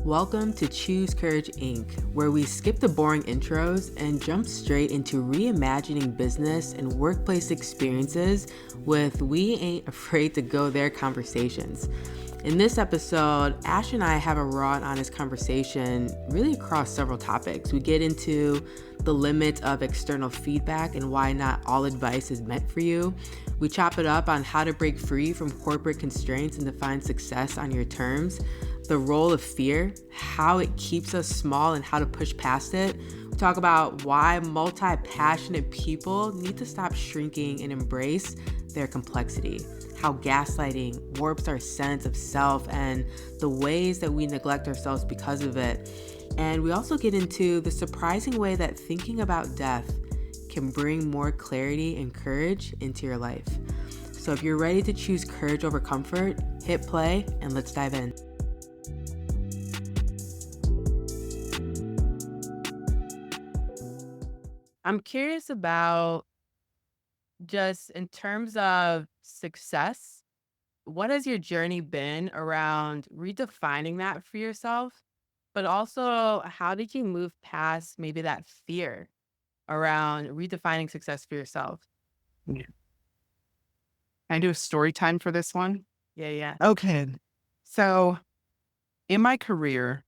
Welcome to Choose Courage Inc., where we skip the boring intros and jump straight into reimagining business and workplace experiences with We Ain't Afraid to Go There conversations. In this episode, Ash and I have a raw and honest conversation really across several topics. We get into the limit of external feedback and why not all advice is meant for you. We chop it up on how to break free from corporate constraints and define success on your terms. The role of fear, how it keeps us small and how to push past it. We talk about why multi-passionate people need to stop shrinking and embrace their complexity, how gaslighting warps our sense of self and the ways that we neglect ourselves because of it. And we also get into the surprising way that thinking about death can bring more clarity and courage into your life. So if you're ready to choose courage over comfort, hit play and let's dive in. I'm curious about just in terms of success, what has your journey been around redefining that for yourself? But also, how did you move past maybe that fear around redefining success for yourself? Yeah. Can I do a story time for this one? Yeah. Okay. So in my career,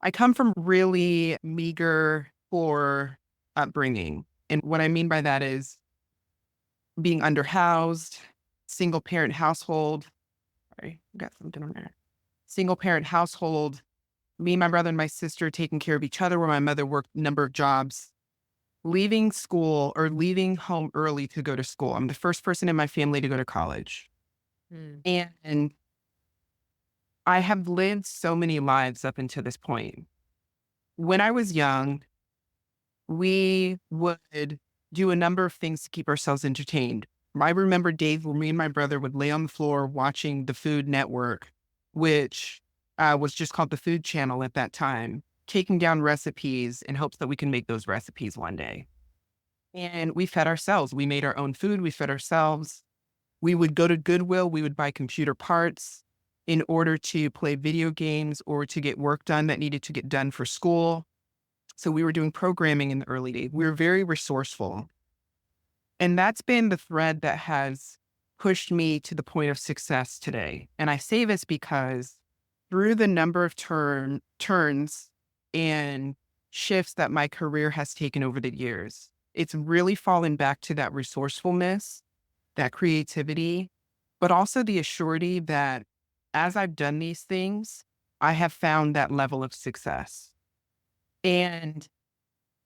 I come from really meager, poor upbringing. And what I mean by that is being underhoused, single parent household. Sorry, got something on there. Single parent household, me, my brother, and my sister taking care of each other, where my mother worked a number of jobs, leaving school or leaving home early to go to school. I'm the first person in my family to go to college. Mm. And I have lived so many lives up until this point. When I was young, we would do a number of things to keep ourselves entertained. I remember days where me and my brother would lay on the floor watching the Food Network, which was just called the Food Channel at that time, taking down recipes in hopes that we can make those recipes one day. And we fed ourselves. We made our own food. We fed ourselves. We would go to Goodwill. We would buy computer parts in order to play video games or to get work done that needed to get done for school. So we were doing programming in the early days. We were very resourceful. And that's been the thread that has pushed me to the point of success today. And I say this because through the number of turns and shifts that my career has taken over the years, it's really fallen back to that resourcefulness, that creativity, but also the assurity that as I've done these things, I have found that level of success. And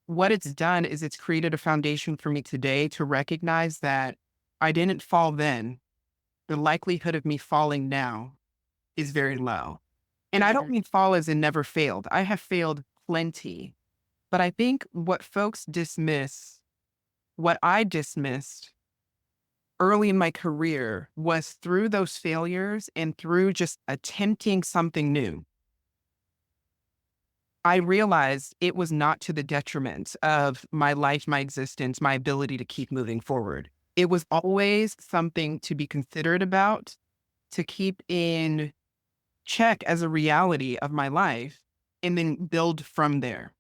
what it's done is it's created a foundation for me today to recognize that I didn't fall then. The likelihood of me falling now is very low. And I don't mean fall as in never failed. I have failed plenty. But I think what folks dismiss, what I dismissed early in my career was through those failures and through just attempting something new, I realized it was not to the detriment of my life, my existence, my ability to keep moving forward. It was always something to be considered about, to keep in check as a reality of my life, and then build from there.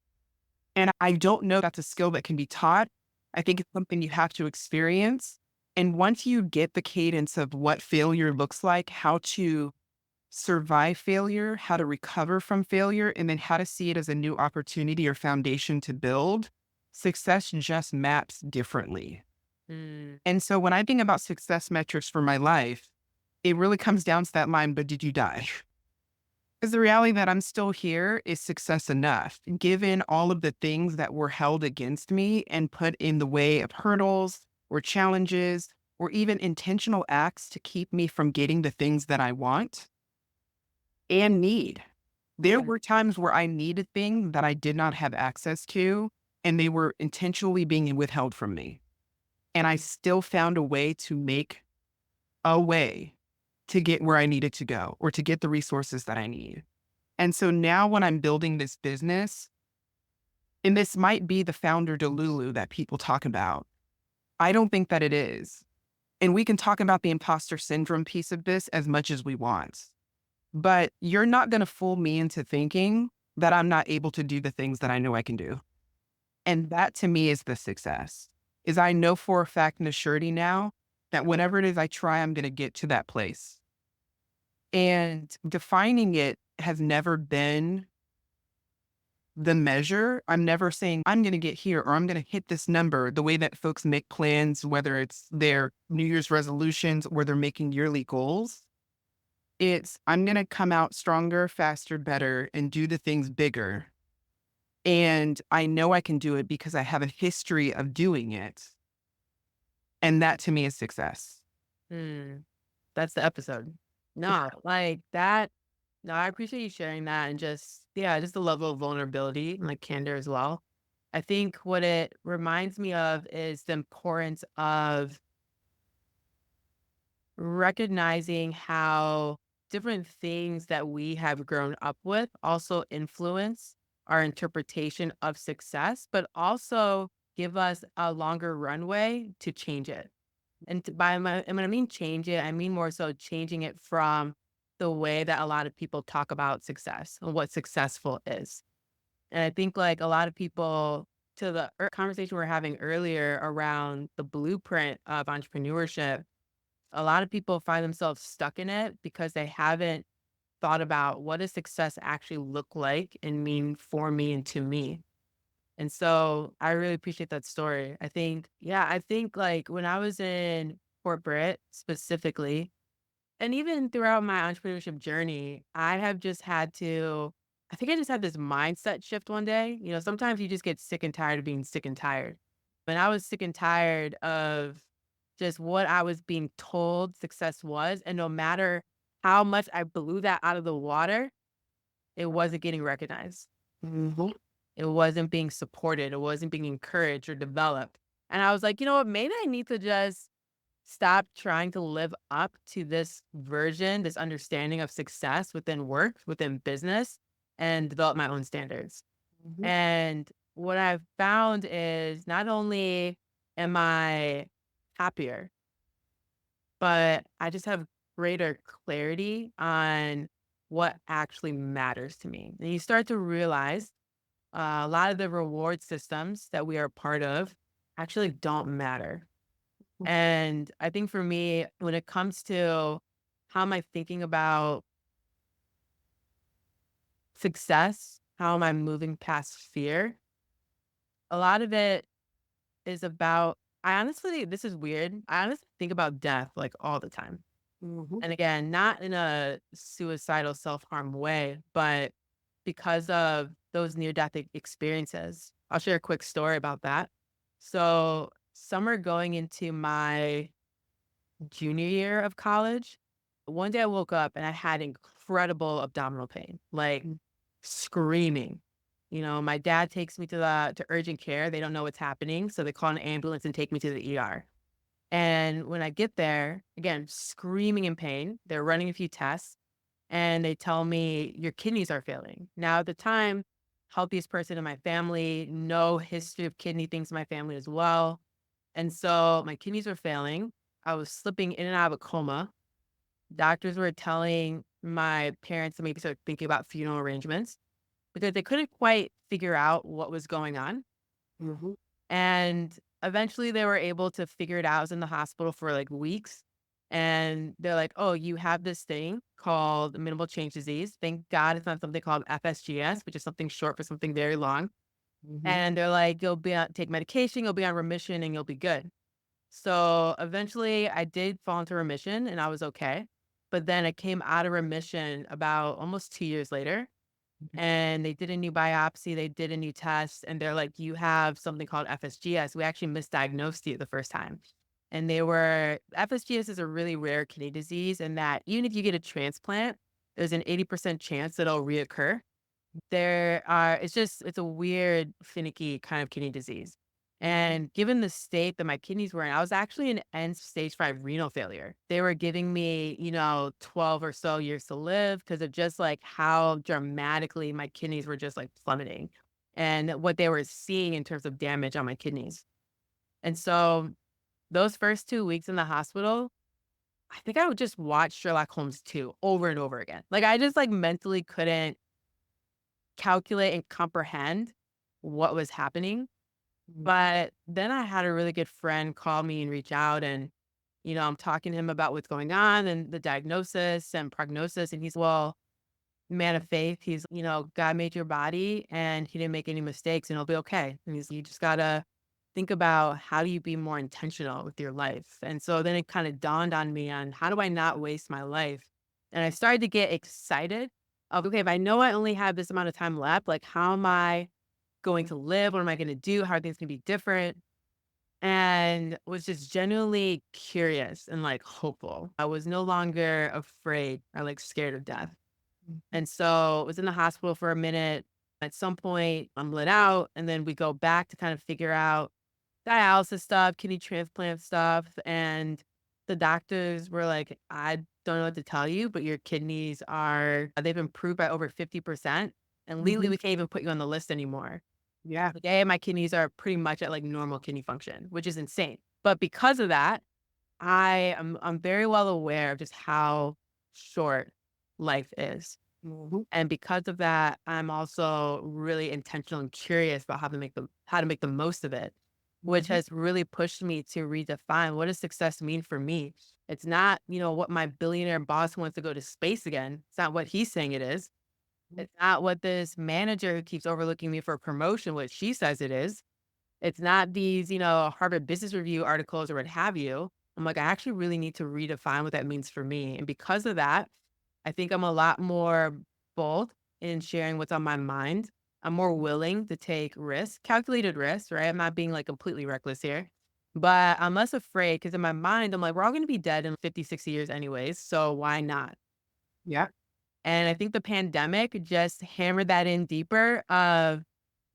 And I don't know if that's a skill that can be taught. I think it's something you have to experience. And once you get the cadence of what failure looks like, how to survive failure, how to recover from failure, and then how to see it as a new opportunity or foundation to build, success just maps differently. Mm. And so when I think about success metrics for my life, it really comes down to that line, but did you die? Because the reality that I'm still here is success enough, given all of the things that were held against me and put in the way of hurdles or challenges or even intentional acts to keep me from getting the things that I want and need. There were times where I needed things that I did not have access to, and they were intentionally being withheld from me. And I still found a way to make a way to get where I needed to go or to get the resources that I need. And so now when I'm building this business, and this might be the founder delulu that people talk about, I don't think that it is. And we can talk about the imposter syndrome piece of this as much as we want. but you're not going to fool me into thinking that I'm not able to do the things that I know I can do. And that to me is the success, is I know for a fact and a surety now that whatever it is I try, I'm going to get to that place. And defining it has never been the measure. I'm never saying I'm going to get here or I'm going to hit this number the way that folks make plans, whether it's their New Year's resolutions or they're making yearly goals. It's I'm going to come out stronger, faster, better, and do the things bigger. And I know I can do it because I have a history of doing it. And that to me is success. Hmm. That's the episode. No, like that. No, I appreciate you sharing that and just, yeah, just the level of vulnerability and like candor as well. I think what it reminds me of is the importance of recognizing how different things that we have grown up with also influence our interpretation of success, but also give us a longer runway to change it. And when I mean change it, I mean more so changing it from the way that a lot of people talk about success and what successful is. And I think like a lot of people, to the conversation we are having earlier around the blueprint of entrepreneurship, a lot of people find themselves stuck in it because they haven't thought about what does success actually look like and mean for me and to me. And so I really appreciate that story. I think, yeah, I think like when I was in corporate specifically, and even throughout my entrepreneurship journey, I have just had to, I think I just had this mindset shift one day. You know, sometimes you just get sick and tired of being sick and tired. And I was sick and tired of just what I was being told success was. And no matter how much I blew that out of the water, it wasn't getting recognized. Mhm. It wasn't being supported. It wasn't being encouraged or developed. And I was like, you know what? Maybe I need to just stop trying to live up to this version, this understanding of success within work, within business, and develop my own standards. Mhm. And what I've found is not only am I happier, but I just have greater clarity on what actually matters to me. And you start to realize a lot of the reward systems that we are part of actually don't matter. And I think for me, when it comes to how am I thinking about success, how am I moving past fear, a lot of it is about, I honestly, this is weird. I honestly think about death like all the time. Mhm. And again, not in a suicidal self harm way, but because of those near death experiences. I'll share a quick story about that. So, summer going into my junior year of college, one day I woke up and I had incredible abdominal pain, like screaming. You know, my dad takes me to urgent care. They don't know what's happening, so they call an ambulance and take me to the ER. And when I get there, again, screaming in pain, they're running a few tests and they tell me your kidneys are failing. Now, at the time, healthiest person in my family, no history of kidney things in my family as well. And so my kidneys were failing. I was slipping in and out of a coma. Doctors were telling my parents to maybe start thinking about funeral arrangements because they couldn't quite figure out what was going on. Mhm. And eventually they were able to figure it out. I was in the hospital for like weeks. And they're like, oh, you have this thing called minimal change disease. Thank God it's not something called FSGS, which is something short for something very long. Mhm. And they're like, you'll be on, take medication, you'll be on remission, and you'll be good. So eventually I did fall into remission and I was okay. But then I came out of remission about almost 2 years later and they did a new biopsy, they did a new test, and they're like, you have something called FSGS. We actually misdiagnosed you the first time. And they were, FSGS is a really rare kidney disease, and that even if you get a transplant, there's an 80% chance that it'll reoccur. It's a weird, finicky kind of kidney disease. And given the state that my kidneys were in, I was actually in end stage 5 renal failure. They were giving me, 12 or so years to live because of just like how dramatically my kidneys were just like plummeting and what they were seeing in terms of damage on my kidneys. And so those first 2 weeks in the hospital, I think I would just watch Sherlock Holmes 2 over and over again. Like, I just, like, mentally couldn't calculate and comprehend what was happening. But then I had a really good friend call me and reach out, and, I'm talking to him about what's going on and the diagnosis and prognosis, and he's, well, man of faith. He's, God made your body and he didn't make any mistakes and it'll be okay. And you just gotta think about how do you be more intentional with your life. And so then it kind of dawned on me on how do I not waste my life? And I started to get excited of, okay, if I know I only have this amount of time left, like how am I going to live? What am I going to do? How are things going to be different? And was just genuinely curious and like hopeful. I was no longer afraid or like scared of death. And so I was in the hospital for a minute. At some point, I'm let out, and then we go back to kind of figure out dialysis stuff, kidney transplant stuff. And the doctors were like, I don't know what to tell you, but your kidneys they've improved by over 50%. And legally, we can't even put you on the list anymore. Yeah. Like, A, my kidneys are pretty much at like normal kidney function, which is insane. But because of that, I'm very well aware of just how short life is. And because of that, I'm also really intentional and curious about how to make the most of it, which has really pushed me to redefine what does success mean for me. It's not, what my billionaire boss wants to go to space again. It's not what he's saying it is. It's not what this manager who keeps overlooking me for a promotion, what she says it is. It's not these, Harvard Business Review articles or what have you. I'm like, I actually really need to redefine what that means for me. And because of that, I think I'm a lot more bold in sharing what's on my mind. I'm more willing to take risks, calculated risks, right? I'm not being like completely reckless here, but I'm less afraid because in my mind, I'm like, we're all going to be dead in 50, 60 years anyways. So why not? Yeah. And I think the pandemic just hammered that in deeper of,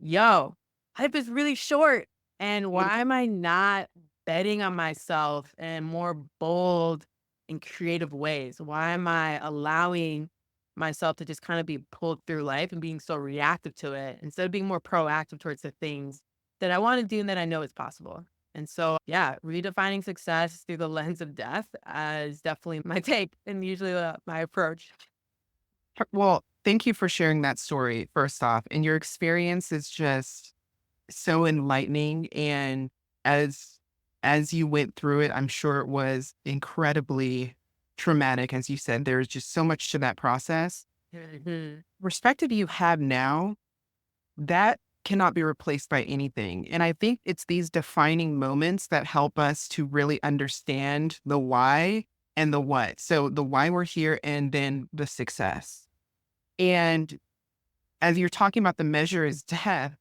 yo, life is really short. And why am I not betting on myself in more bold and creative ways? Why am I allowing myself to just kind of be pulled through life and being so reactive to it instead of being more proactive towards the things that I want to do and that I know is possible? And so, yeah, redefining success through the lens of death is definitely my take and usually my approach. Well, thank you for sharing that story, first off. And your experience is just so enlightening. And as as you went through it, I'm sure it was incredibly traumatic. As you said, there's just so much to that process. Mhm. Perspective you have now, that cannot be replaced by anything. And I think it's these defining moments that help us to really understand the why and the what. So the why we're here and then the success. And as you're talking about the measure is death,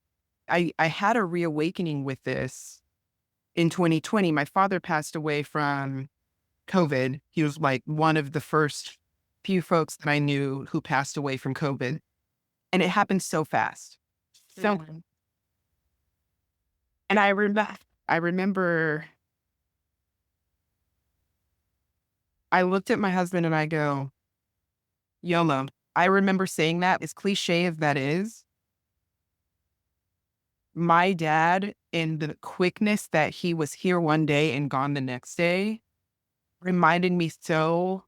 I had a reawakening with this in 2020. My father passed away from COVID. He was like one of the first few folks that I knew who passed away from COVID. And it happened so fast. So, Mhm. and I remember I looked at my husband and I go, YOLO. I remember saying that, as cliche as that is. My dad, in the quickness that he was here one day and gone the next day, reminded me so,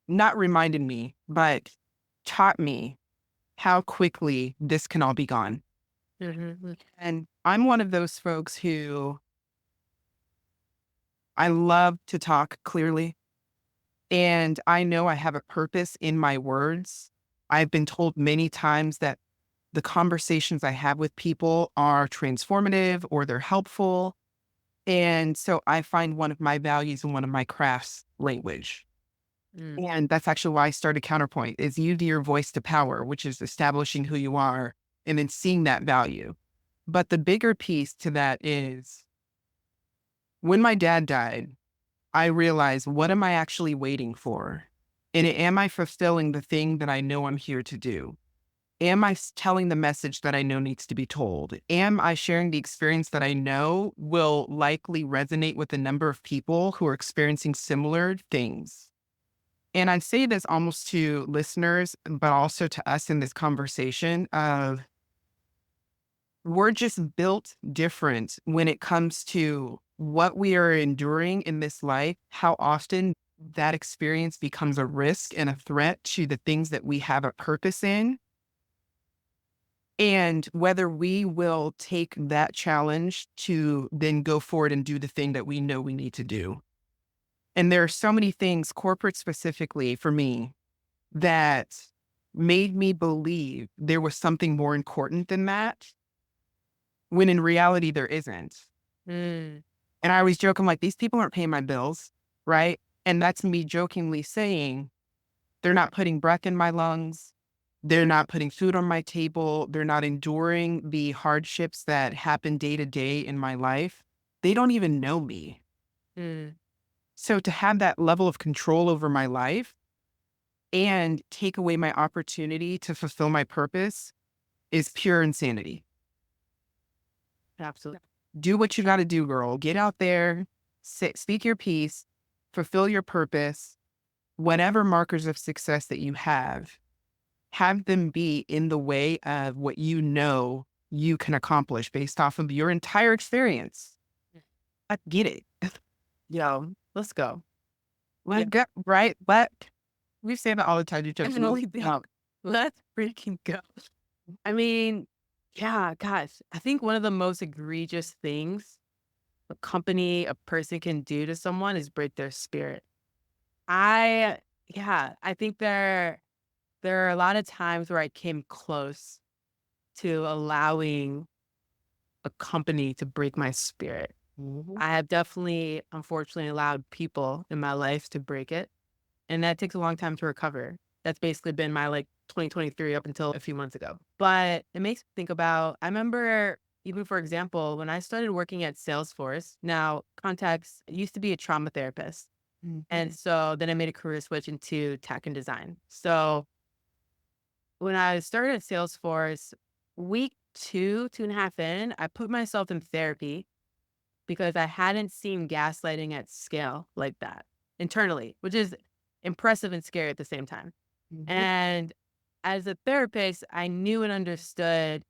not reminded me, but taught me how quickly this can all be gone. Mhm. And I'm one of those folks who I love to talk clearly. And I know I have a purpose in my words. I've been told many times that the conversations I have with people are transformative or they're helpful. And so I find one of my values and one of my crafts language. Mm. And that's actually why I started Counterpoint is use your voice to power, which is establishing who you are and then seeing that value. But the bigger piece to that is when my dad died, I realized, what am I actually waiting for? And am I fulfilling the thing that I know I'm here to do? Am I telling the message that I know needs to be told? Am I sharing the experience that I know will likely resonate with a number of people who are experiencing similar things? And I say this almost to listeners, but also to us in this conversation of we're just built different when it comes to what we are enduring in this life, how often that experience becomes a risk and a threat to the things that we have a purpose in, and whether we will take that challenge to then go forward and do the thing that we know we need to do. And there are so many things, corporate specifically for me, that made me believe there was something more important than that, when in reality, there isn't. Mm, And I always joke, I'm like, these people aren't paying my bills, right? And that's me jokingly saying, they're not putting breath in my lungs. They're not putting food on my table. They're not enduring the hardships that happen day to day in my life. They don't even know me. mm, So to have that level of control over my life and take away my opportunity to fulfill my purpose is pure insanity. absolutely. Do what you got to do, girl. Get out there, speak your piece, fulfill your purpose, whatever markers of success that you have them be in the way of what you know you can accomplish based off of your entire experience. I get it. Yo, let's go. Let go, right? But we say that all the time. You just Definitely don't. Let's freaking go. I mean, yeah, gosh, I think one of the most egregious things a company, a person can do to someone is break their spirit. I think there are a lot of times where I came close to allowing a company to break my spirit. Mhm. I have definitely, unfortunately, allowed people in my life to break it. And that takes a long time to recover. That's basically been my 2023 up until a few months ago. But it makes me think about, I remember, even for example, when I started working at Salesforce, now context, I used to be a trauma therapist. And so then I made a career switch into tech and design. So when I started at Salesforce, week two, 2.5 in, I put myself in therapy because I hadn't seen gaslighting at scale like that internally, which is impressive and scary at the same time. Mhm. And as a therapist, I knew and understood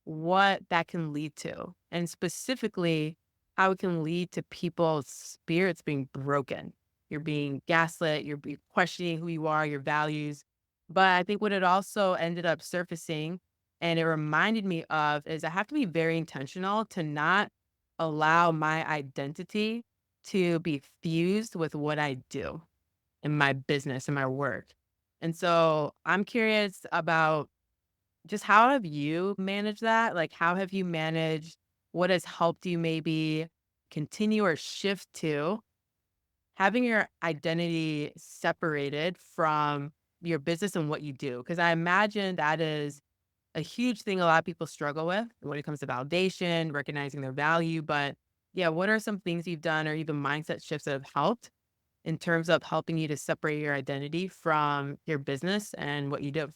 what that can lead to, and specifically how it can lead to people's spirits being broken. You're being gaslit, you're questioning who you are, your values. But I think what it also ended up surfacing and it reminded me of is I have to be very intentional to not allow my identity to be fused with what I do in my business and my work. And so I'm curious about just how have you managed that? Like, how have you managed what has helped you maybe continue or shift to having your identity separated from your business and what you do? Because I imagine that is a huge thing a lot of people struggle with when it comes to validation, recognizing their value. But yeah, what are some things you've done or even mindset shifts that have helped in terms of helping you to separate your identity from your business and what you do?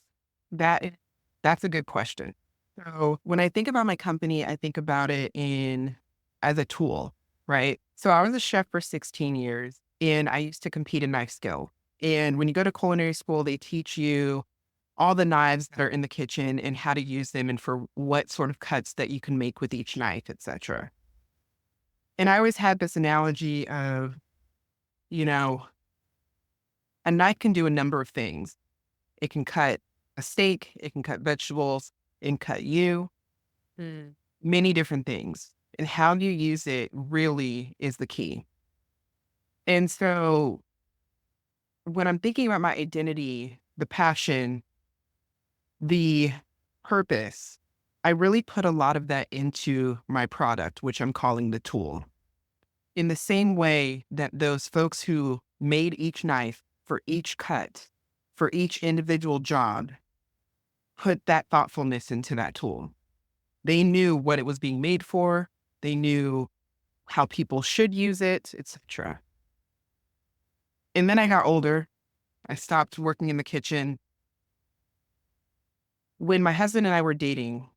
That that's a good question. So when I think about my company, I think about it in as a tool, right? So I was a chef for 16 years and I used to compete in knife skill. And when you go to culinary school, they teach you all the knives that are in the kitchen and how to use them and for what sort of cuts that you can make with each knife, etc. And I always had this analogy of, you know, a knife can do a number of things. It can cut a steak, it can cut vegetables, it can cut you, Mm, many different things. And how you use it really is the key. And so when I'm thinking about my identity, the passion, the purpose, I really put a lot of that into my product, which I'm calling the tool. In the same way that those folks who made each knife for each cut, for each individual job, put that thoughtfulness into that tool. They knew what it was being made for. They knew how people should use it, etc. And then I got older. I stopped working in the kitchen. When my husband and I were dating,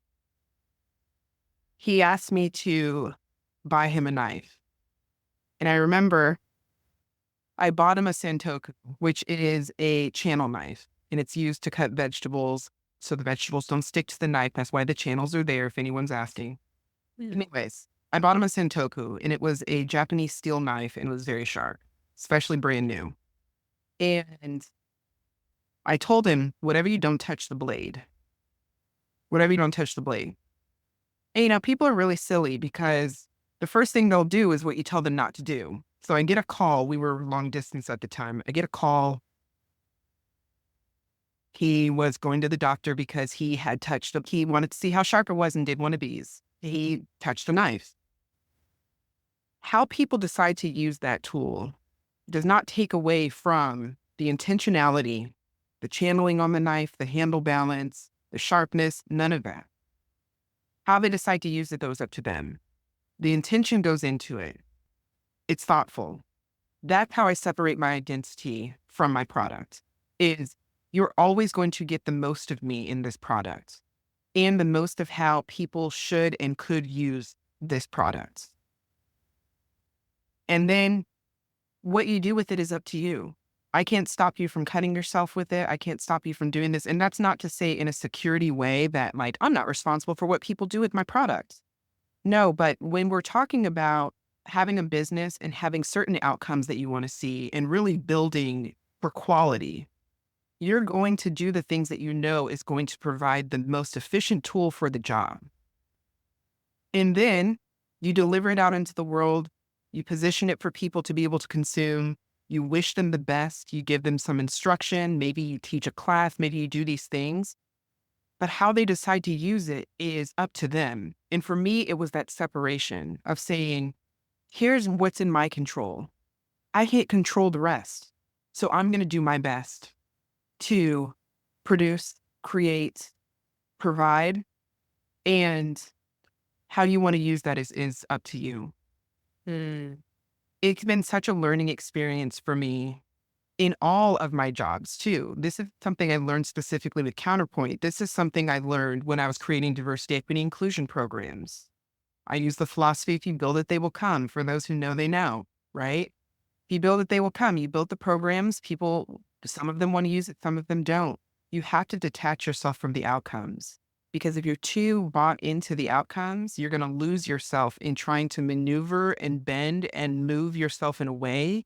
he asked me to buy him a knife. And I remember I bought him a Santoku, which is a channel knife, and it's used to cut vegetables so the vegetables don't stick to the knife. That's why the channels are there if anyone's asking. yeah. Anyways, I bought him a Sentoku, and it was a Japanese steel knife, and it was very sharp, especially brand new. And I told him, whatever you don't touch the blade, whatever you don't touch the blade. And, people are really silly because the first thing they'll do is what you tell them not to do. So I get a call. We were long distance at the time. I get a call. He was going to the doctor because he wanted to see how sharp it was and did one of these. He touched a knife. How people decide to use that tool does not take away from the intentionality, the channeling on the knife, the handle balance, the sharpness, none of that. How they decide to use it goes up to them. The intention goes into it. It's thoughtful. That's how I separate my identity from my product, is you're always going to get the most of me in this product and the most of how people should and could use this product. And then what you do with it is up to you. I can't stop you from cutting yourself with it. I can't stop you from doing this. And that's not to say in a security way that like, I'm not responsible for what people do with my product. No, but when we're talking about having a business and having certain outcomes that you want to see and really building for quality, you're going to do the things that you know is going to provide the most efficient tool for the job. And then you deliver it out into the world. You position it for people to be able to consume. You wish them the best. You give them some instruction. Maybe you teach a class. Maybe you do these things. But how they decide to use it is up to them. And for me, it was that separation of saying, here's what's in my control. I can't control the rest. So I'm going to do my best to produce, create, provide, and how you want to use that is up to you. It's been such a learning experience for me in all of my jobs too. This is something I learned specifically with Counterpoint. This is something I learned when I was creating diversity, equity, inclusion programs. I use the philosophy, if you build it, they will come. For those who know, they know, right? If you build it, they will come. You build the programs, people, some of them want to use it, some of them don't. You have to detach yourself from the outcomes. Because if you're too bought into the outcomes, you're going to lose yourself in trying to maneuver and bend and move yourself in a way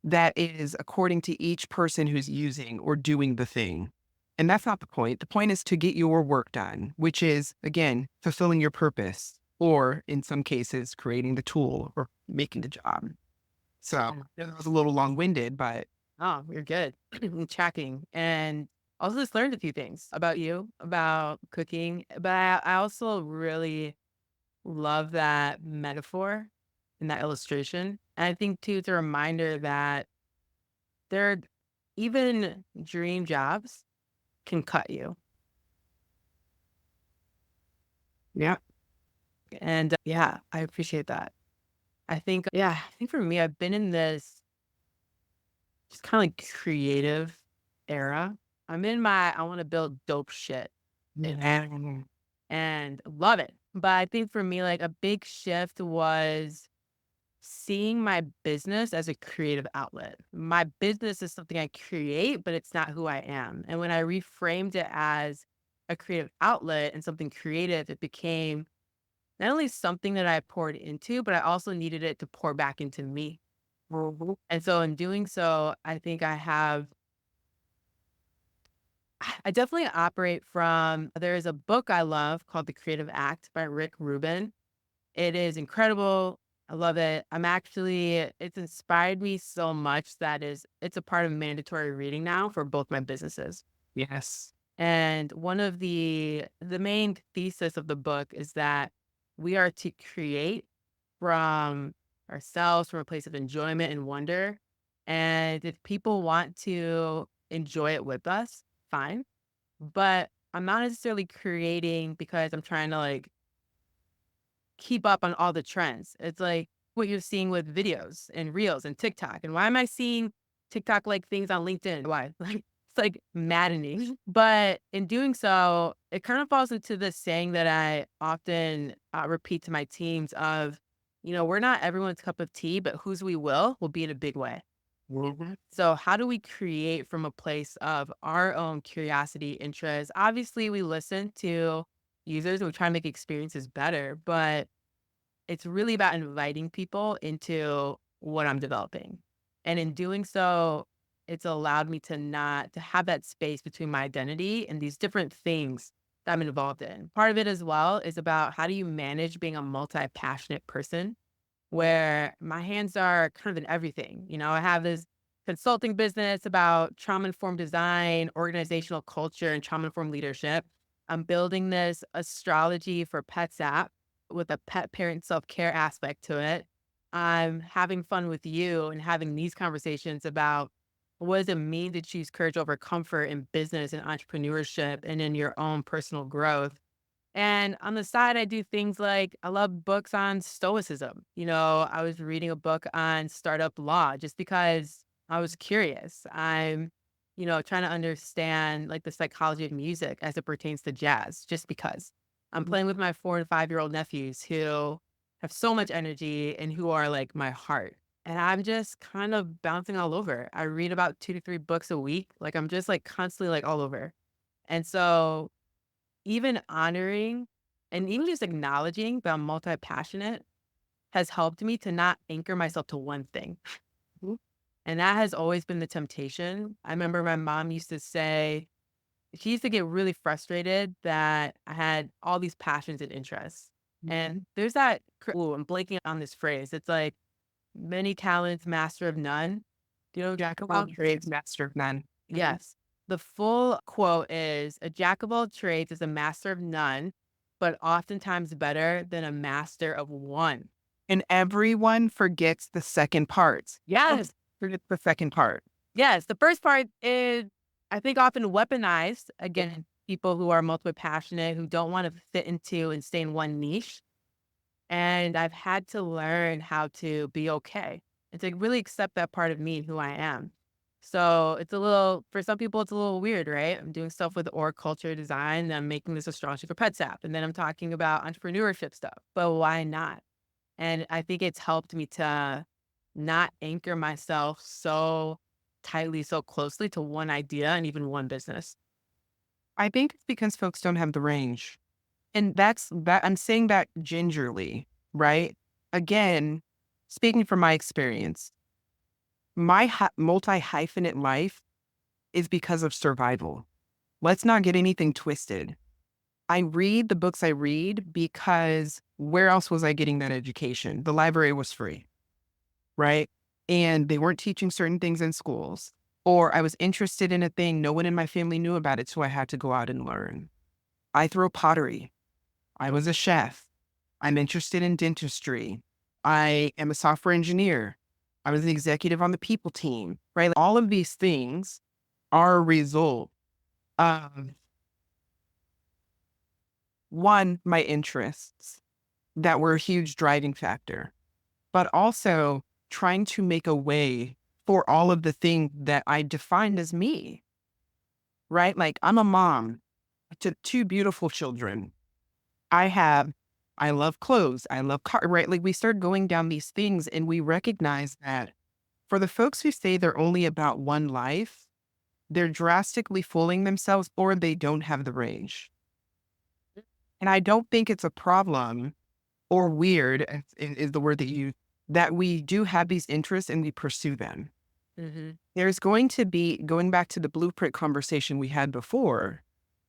that is according to each person who's using or doing the thing. And that's not the point. The point is to get your work done, which is, again, fulfilling your purpose, or in some cases, creating the tool or making the job. So that was a little long-winded, but Oh, you're good. Tracking. And also just learned a few things about you, about cooking. But I also really love that metaphor and that illustration. And I think too, it's a reminder that there, even dream jobs can cut you. yeah. And yeah, I appreciate that. I think for me, I've been in this just kind of like creative era. I want to build dope shit and love it. But I think for me, like a big shift was seeing my business as a creative outlet. My business is something I create, but it's not who I am. And when I reframed it as a creative outlet and something creative, it became not only something that I poured into, but I also needed it to pour back into me. And so in doing so, I think I definitely operate from, there is a book I love called The Creative Act by Rick Rubin. It is incredible. I love it. It's inspired me so much that it's a part of mandatory reading now for both my businesses. Yes. And one of the main thesis of the book is that we are to create from ourselves, from a place of enjoyment and wonder. And if people want to enjoy it with us, fine. But I'm not necessarily creating because I'm trying to like keep up on all the trends. It's like what you're seeing with videos and reels and TikTok. And why am I seeing TikTok like things on LinkedIn? Why? Like it's like maddening. But in doing so, it kind of falls into this saying that I often repeat to my teams of, we're not everyone's cup of tea, but whose we will be in a big way. So how do we create from a place of our own curiosity, interest? Obviously, we listen to users and we try to make experiences better, but it's really about inviting people into what I'm developing. And in doing so, it's allowed me to not to have that space between my identity and these different things that I'm involved in. Part of it as well is about how do you manage being a multi-passionate person where my hands are kind of in everything. I have this consulting business about trauma informed design, organizational culture, and trauma informed leadership. I'm building this astrology for pets app with a pet parent self care aspect to it. I'm having fun with you and having these conversations about what does it mean to choose courage over comfort in business and entrepreneurship and in your own personal growth. And on the side, I do things like I love books on stoicism. I was reading a book on startup law just because I was curious. I'm, trying to understand like the psychology of music as it pertains to jazz, just because I'm playing with my 4 and 5-year-old nephews who have so much energy and who are like my heart. And I'm just kind of bouncing all over. I read about 2 to 3 books a week. Like I'm just like constantly like all over. And so even honoring and even just acknowledging that I'm multi-passionate has helped me to not anchor myself to one thing. Mhm. And that has always been the temptation. I remember my mom used to say, she used to get really frustrated that I had all these passions and interests. And there's that, I'm blanking on this phrase. It's like, many talents, master of none. Do you know Jack of all about? trades, master of none. Yes. The full quote is a jack of all trades is a master of none, but oftentimes better than a master of one. And everyone forgets the second part. Yes. Forget the second part. Yes. The first part is, I think, often weaponized against people who are multiple passionate, who don't want to fit into and stay in one niche. And I've had to learn how to be okay and to really accept that part of me and who I am. So it's a little, for some people, it's a little weird, right? I'm doing stuff with org culture design, and I'm making this astrology for Pets app, and then I'm talking about entrepreneurship stuff. But why not? And I think it's helped me to not anchor myself so tightly, so closely to one idea and even one business. I think it's because folks don't have the range. And that's that I'm saying that gingerly, right? Again, speaking from my experience, my multi-hyphenate life is because of survival. Let's not get anything twisted. I read the books I read because where else was I getting that education? The library was free, right? And they weren't teaching certain things in schools. Or I was interested in a thing, no one in my family knew about it, so I had to go out and learn. I throw pottery. I was a chef. I'm interested in dentistry. I am a software engineer. I was an executive on the people team, right? All of these things are a result of one, my interests that were a huge driving factor, but also trying to make a way for all of the things that I defined as me, right? Like I'm a mom to 2 beautiful children. I love clothes. I love car, right? Like we start going down these things and we recognize that for the folks who say they're only about one life, they're drastically fooling themselves or they don't have the range. And I don't think it's a problem or weird is the word that you, that we do have these interests and we pursue them. Mm-hmm. There's going to be, going back to the blueprint conversation we had before,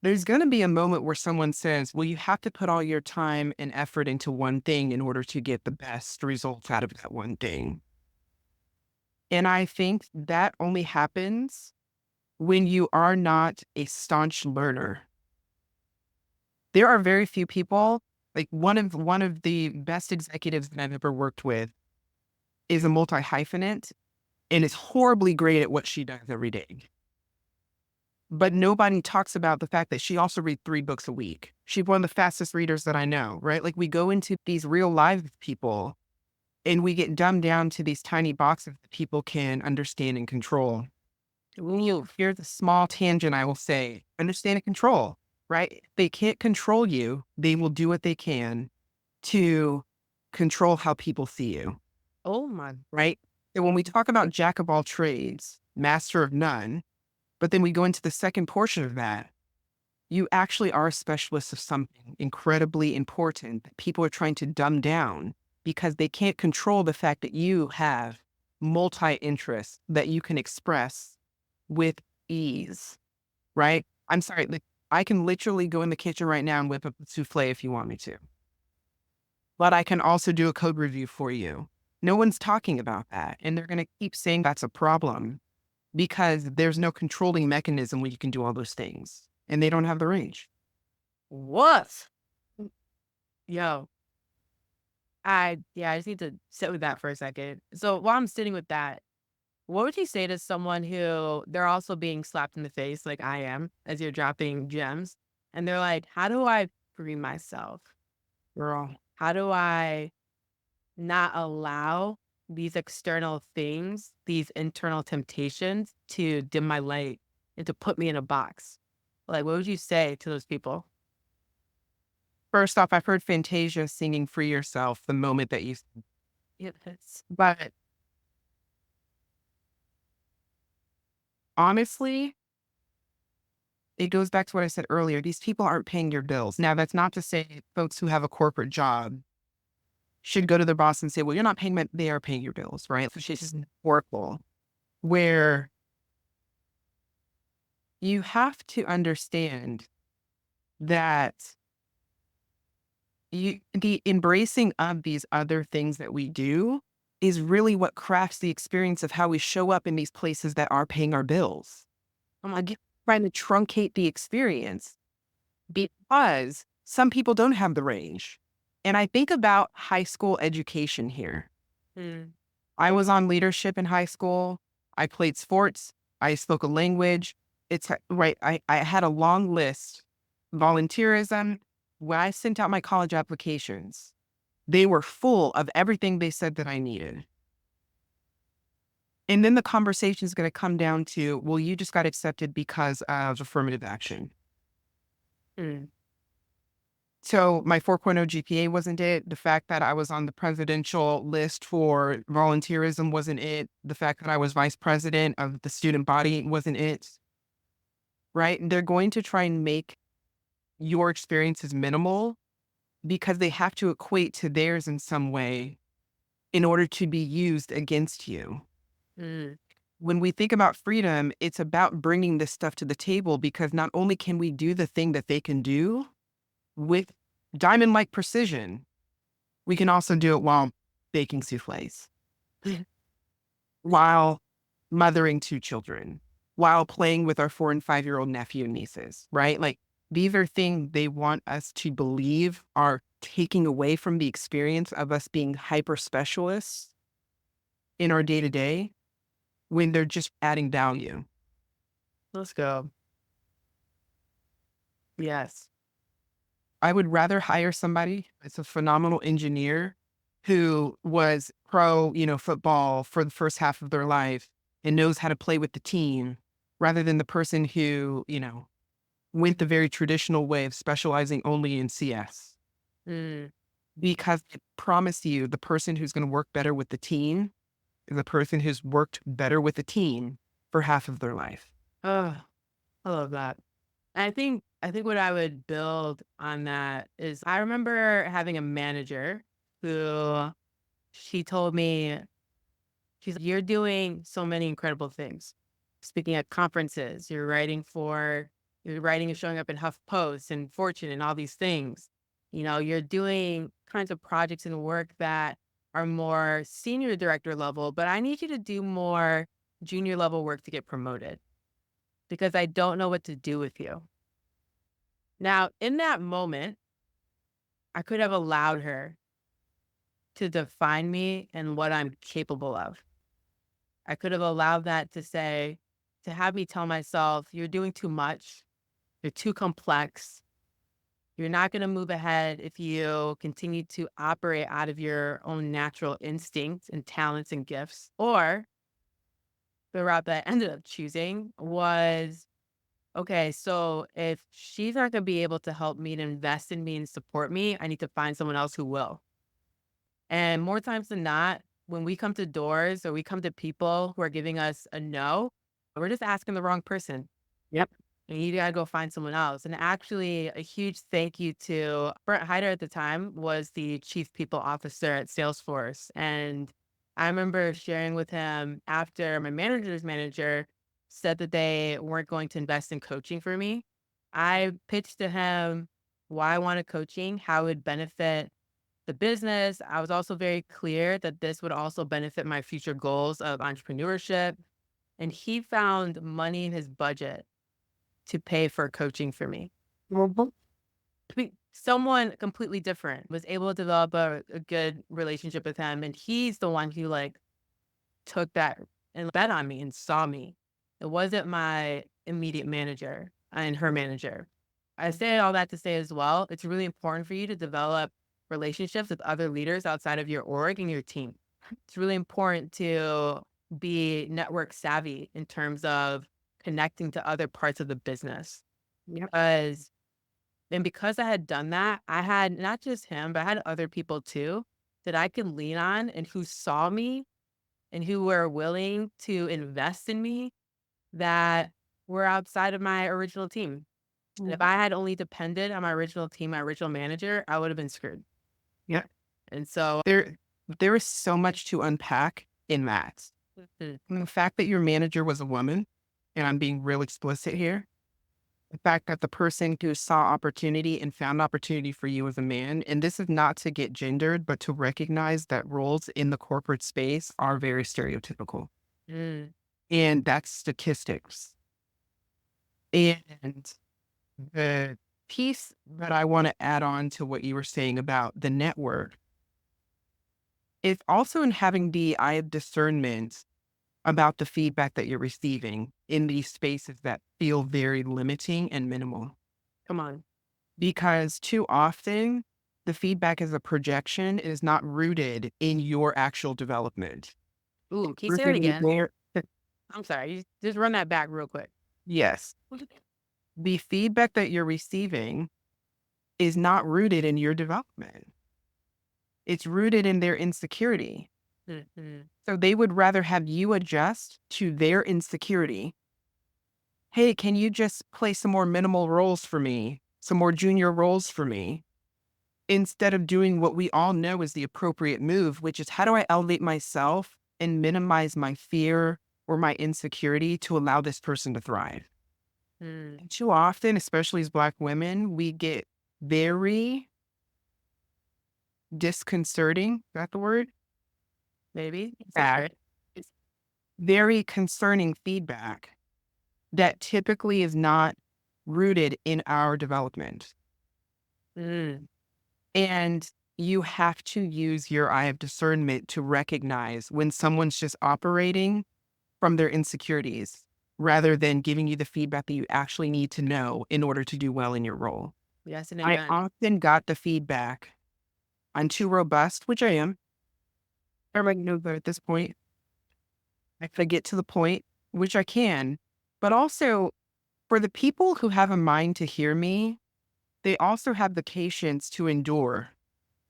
there's going to be a moment where someone says, well, you have to put all your time and effort into one thing in order to get the best results out of that one thing. And I think that only happens when you are not a staunch learner. There are very few people, like one of the best executives that I've ever worked with is a multi-hyphenate and is horribly great at what she does every day. But nobody talks about the fact that she also reads 3 books a week. She's one of the fastest readers that I know, right? Like we go into these real lives with people and we get dumbed down to these tiny boxes that people can understand and control. Here's a small tangent I will say, understand and control, right? If they can't control you, they will do what they can to control how people see you, Oh my. right? And when we talk about jack of all trades, master of none, but then we go into the second portion of that, you actually are a specialist of something incredibly important that people are trying to dumb down because they can't control the fact that you have multi-interests that you can express with ease, right? I'm sorry, like, I can literally go in the kitchen right now and whip up a souffle if you want me to, but I can also do a code review for you. No one's talking about that. And they're going to keep saying that's a problem because there's no controlling mechanism where you can do all those things and they don't have the range. What? Yo, I just need to sit with that for a second. So while I'm sitting with that, what would you say to someone who they're also being slapped in the face like I am as you're dropping gems? And they're like, how do I free myself? Girl, How do I not allow these external things, these internal temptations to dim my light and to put me in a box? Like, what would you say to those people? first off, I've heard Fantasia singing Free Yourself the moment that you, Yes. but honestly, it goes back to what I said earlier. These people aren't paying your bills. Now, that's not to say folks who have a corporate job should go to their boss and say, well, you're not paying my, they are paying your bills, right? So she's just horrible. Where you have to understand that the embracing of these other things that we do is really what crafts the experience of how we show up in these places that are paying our bills. I'm like, trying to truncate the experience because some people don't have the range. And I think about high school education here. Mm. I was on leadership in high school. I played sports. I spoke a language. It's right. I had a long list. Volunteerism. When I sent out my college applications, they were full of everything they said that I needed. And then the conversation is going to come down to, well, you just got accepted because of affirmative action. Mm. So my 4.0 GPA wasn't it. The fact that I was on the presidential list for volunteerism wasn't it. The fact that I was vice president of the student body wasn't it. Right? They're going to try and make your experiences minimal because they have to equate to theirs in some way in order to be used against you. Mm. When we think about freedom, it's about bringing this stuff to the table because not only can we do the thing that they can do with diamond-like precision, we can also do it while baking souffles, while mothering 2 children, while playing with our 4 and 5-year-old nephew and nieces, right? Like, these are things they want us to believe are taking away from the experience of us being hyper specialists in our day-to-day when they're just adding value. Let's go. Yes. I would rather hire somebody that's a phenomenal engineer who was pro, football for the first half of their life and knows how to play with the team rather than the person who, went the very traditional way of specializing only in CS. Mm. Because I promise you, the person who's going to work better with the team is the person who's worked better with the team for half of their life. Oh, I love that. I think what I would build on that is I remember having a manager who she told me, she's like, you're doing so many incredible things. Speaking at conferences, you're writing and showing up in HuffPost and Fortune and all these things. You're doing kinds of projects and work that are more senior director level, but I need you to do more junior level work to get promoted because I don't know what to do with you. Now, in that moment, I could have allowed her to define me and what I'm capable of. I could have allowed that to have me tell myself, you're doing too much. You're too complex. You're not going to move ahead if you continue to operate out of your own natural instincts and talents and gifts. Or the route that I ended up choosing was, okay, so if she's not going to be able to help me and invest in me and support me, I need to find someone else who will. And more times than not, when we come to doors or we come to people who are giving us a no, we're just asking the wrong person. Yep. and you gotta go find someone else. And actually, a huge thank you to Brent Hyder at the time was the chief people officer at Salesforce. And I remember sharing with him after my manager's manager said that they weren't going to invest in coaching for me. I pitched to him why I wanted coaching, how it would benefit the business. I was also very clear that this would also benefit my future goals of entrepreneurship. And he found money in his budget to pay for coaching for me. Mhm. Someone completely different was able to develop a good relationship with him. And he's the one who like took that and bet on me and saw me. It wasn't my immediate manager and her manager. I say all that to say as well, it's really important for you to develop relationships with other leaders outside of your org and your team. It's really important to be network savvy in terms of connecting to other parts of the business. Yep. Because I had done that, I had not just him, but I had other people too that I could lean on and who saw me and who were willing to invest in me that were outside of my original team. And if Mhm. I had only depended on my original team, my original manager, I would have been screwed. Yeah. And so, There is so much to unpack in that. Mhm. And the fact that your manager was a woman, and I'm being real explicit here, the fact that the person who saw opportunity and found opportunity for you was a man, and this is not to get gendered, but to recognize that roles in the corporate space are very stereotypical. Mm, And that's statistics. And the piece that I want to add on to what you were saying about the network is also in having the eye of discernment about the feedback that you're receiving in these spaces that feel very limiting and minimal. come on. Because too often, the feedback is a projection, it is not rooted in your actual development. Ooh, can you say that Rooted in again? their, I'm sorry. Just run that back real quick. yes, the feedback that you're receiving is not rooted in your development. It's rooted in their insecurity. Mhm. So they would rather have you adjust to their insecurity. Hey, can you just play some more minimal roles for me? Some more junior roles for me? Instead of doing what we all know is the appropriate move, which is how do I elevate myself and minimize my fear or my insecurity to allow this person to thrive? Mm, And too often, especially as Black women, we get very disconcerting. Is that the word? maybe. It's all Back. right. Very concerning feedback that typically is not rooted in our development. Mm, And you have to use your eye of discernment to recognize when someone's just operating from their insecurities rather than giving you the feedback that you actually need to know in order to do well in your role. yes and I amen. often got the feedback, I'm too robust, which I am. Everybody knows that at this point. If I get to the point, which I can, but also for the people who have a mind to hear me, they also have the patience to endure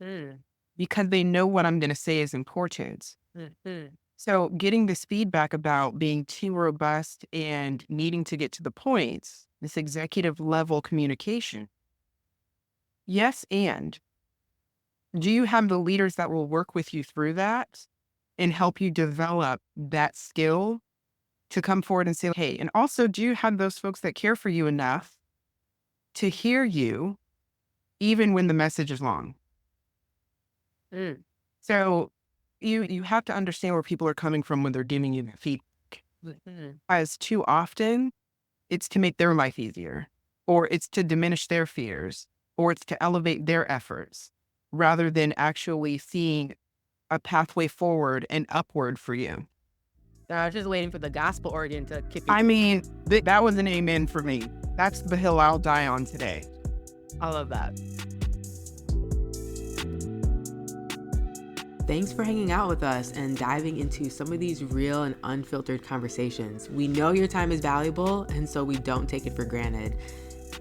Mm, because they know what I'm going to say is important. mhm. So getting this feedback about being too robust and needing to get to the points, this executive level communication. Yes, and do you have the leaders that will work with you through that and help you develop that skill to come forward and say, hey, and also do you have those folks that care for you enough to hear you even when the message is long? Mm, So you have to understand where people are coming from when they're giving you the feedback. mhm. As too often, it's to make their life easier, or it's to diminish their fears, or it's to elevate their efforts, rather than actually seeing a pathway forward and upward for you. I was just waiting for the gospel organ to kick in. I mean, that was an amen for me. That's the hill I'll die on today. I love that. Thanks for hanging out with us and diving into some of these real and unfiltered conversations. We know your time is valuable, and so we don't take it for granted.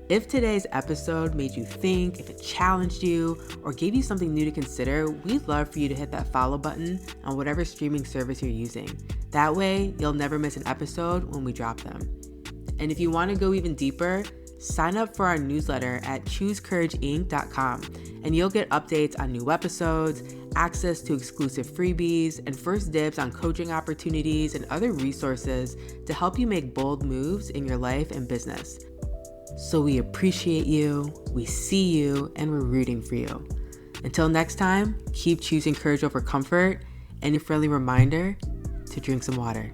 If today's episode made you think, if it challenged you, or gave you something new to consider, we'd love for you to hit that follow button on whatever streaming service you're using. That way, you'll never miss an episode when we drop them. And if you want to go even deeper, sign up for our newsletter at choosecourageinc.com, and you'll get updates on new episodes, access to exclusive freebies, and first dibs on coaching opportunities and other resources to help you make bold moves in your life and business. So we appreciate you, we see you, and we're rooting for you. Until next time, keep choosing courage over comfort, and a friendly reminder to drink some water.